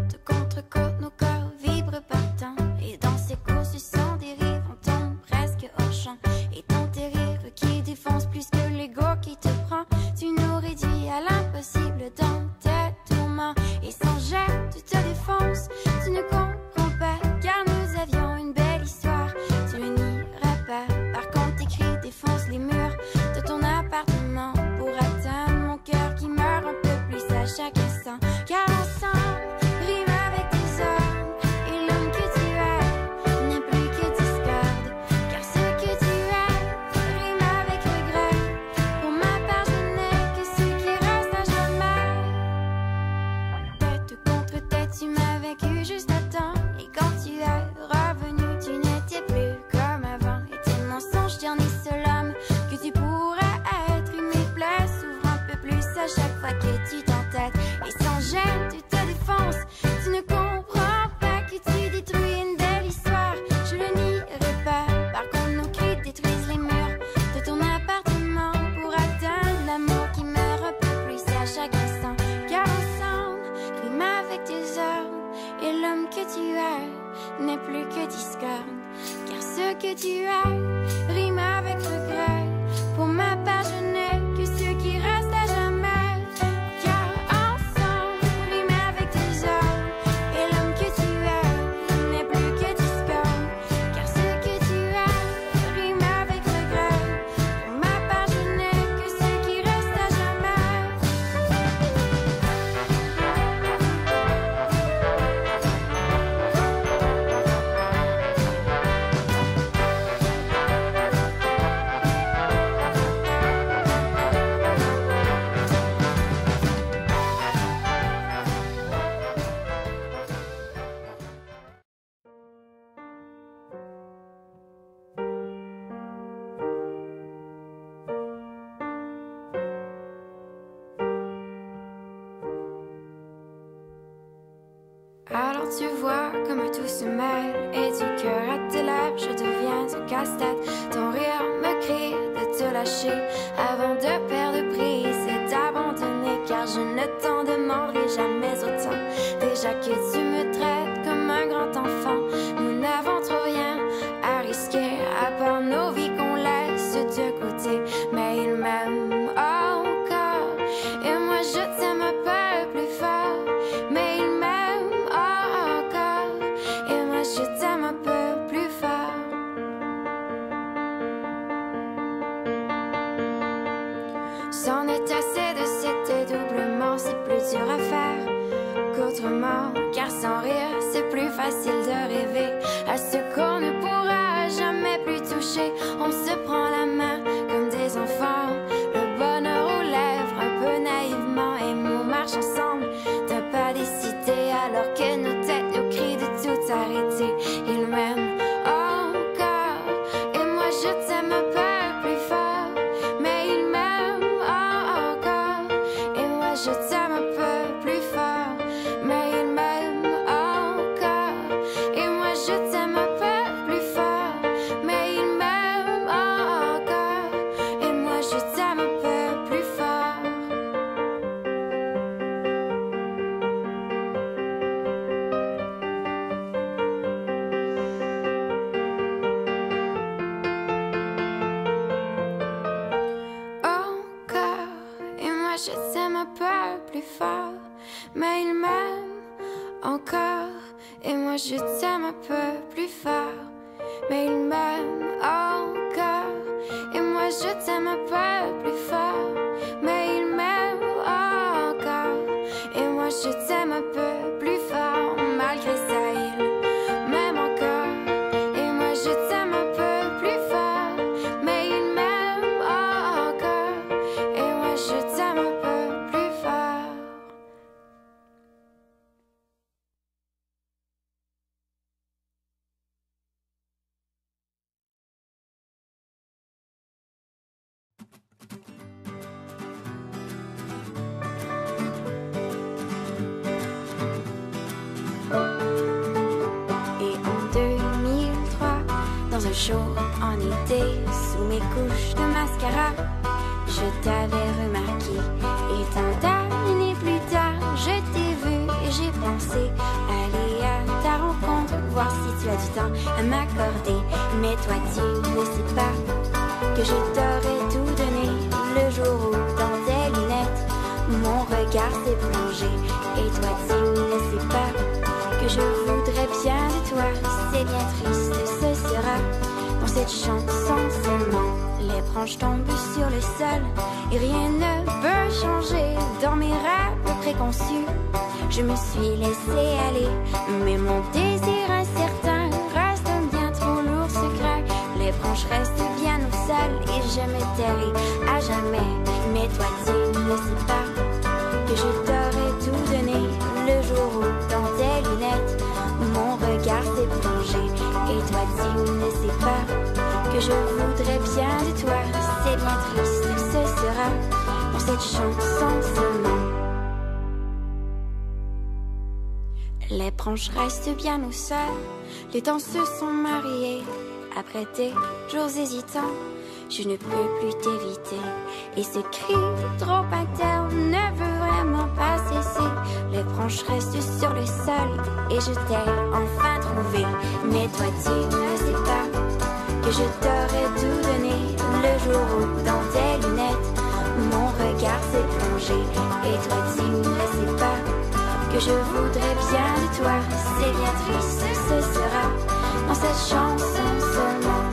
côte contre côte, nos corps vibrent partant. Et dans ces courses, du sang dérive, on tombe presque hors champ. Et dans tes rires qui défoncent plus que l'ego qui te prend, tu nous réduis à l'impossible dans tes tourments. Et sans jet, tu te défonces, tu ne comprends pas, car nous avions une belle histoire. Tu ne nieras pas, par contre tes cris défoncent les murs de ton appartement pour atteindre mon cœur qui meurt un peu plus à chaque instant. Car ensemble, rime avec tes hommes, et l'homme que tu es n'est plus que discorde. Car ce que tu es rime avec regret. Pour ma part, je n'ai que ce qui reste à jamais. Tête contre tête, tu m'as vaincu juste à temps. Et quand tu es revenu, tu n'étais plus comme avant. Et tes mensonges, t'en es seul homme que tu pourrais être. Une mes plaies s'ouvre un peu plus à chaque fois que tu t'entêtes. Et sans gêne, tu te défonces, tu ne comprends pas que tu détruis une belle histoire. Je le nierai pas, par contre nos cris détruisent les murs de ton appartement pour atteindre l'amour qui meurt un peu plus à chaque instant. Car ensemble, rime avec tes hommes, et l'homme que tu es n'est plus que discorde. Car ce que tu es rime avec regret. Pour ma part, je n'ai que ce qui reste à jamais. Car ensemble, rime avec tes hommes, et l'homme que tu es n'est plus que discorde. Car ce que tu es rime avec regret. Pour ma part, je n'ai que ce qui reste à jamais. Alors tu vois comme tout se mêle, et du cœur à tes lèvres je deviens un casse-tête. Ton rire me crie de te lâcher avant de perdre prise et d'abandonner. Car je ne t'en demanderai jamais autant. Déjà que tu me traites comme un grand enfant, nous n'avons trop rien à risquer à part nos vies qu'on laisse de côté. Mais il m'aime encore, et moi je t'aime un peu plus fort. Mais il m'aime encore, et moi je t'aime un peu plus fort. C'en est assez de cet dédoublement, c'est plus dur à faire qu'autrement. Car sans rire, c'est plus facile de rêver à ce qu'on ne pourra jamais plus toucher. On se prend la main comme des enfants, le bonheur aux lèvres un peu naïvement, et on marche ensemble d'un pas décidé alors que nos têtes nous crient de tout arrêter. Il m'aime encore, et moi je t'aime un peu plus fort. Mais il m'aime encore, et moi je t'aime un peu plus fort. Mais il m'aime encore, et moi je t'aime un peu plus fort. Mais il m'aime encore, et moi je t'aime un peu plus fort. Encore, et moi je t'aime un peu plus fort. Mais il m'aime encore, et moi je t'aime un peu plus fort. Mais il m'aime encore, et moi je t'aime un peu plus fort. Mais il m'aime encore, et moi je t'aime un peu plus fort. Malgré ça, il m'aime encore, et moi je t'aime un peu plus fort. Mais il m'aime encore, et moi je t'aime un peu plus fort. Et en 2003, dans un show en été, sous mes couches de mascara, je t'avais remarqué. Et tant d'années plus tard, je t'ai vu et j'ai pensé, Mais toi tu ne sais pas que je t'aurais tout donné le jour où dans tes lunettes mon regard s'est plongé. Et toi tu ne sais pas que je voudrais bien de toi. C'est bien triste, ce sera dans cette chanson seulement. Les branches tombent sur le sol et rien ne peut changer. Dans mes rêves préconçus, je me suis laissé aller, mais mon désir incertain reste un bien trop lourd secret. Les branches restent bien au sol et je me tairai à jamais. Mais toi tu ne sais pas que je t'aurais tout donné le jour où dans tes lunettes mon regard s'est plongé. Et toi tu ne sais pas que je voudrais bien de toi. C'est bien triste, ce sera pour cette chanson seulement. Les branches restent bien au sol, les temps se sont mariés. Après des jours hésitants, je ne peux plus t'éviter. Et ce cri trop interne ne veut vraiment pas cesser. Les branches restent sur le sol et je t'ai enfin trouvé. Mais toi tu ne sais pas que je t'aurais tout donné le jour où dans tes lunettes mon regard s'est plongé. Et toi tu ne sais pas que je voudrais bien de toi. C'est bien triste, ce sera dans cette chanson seulement.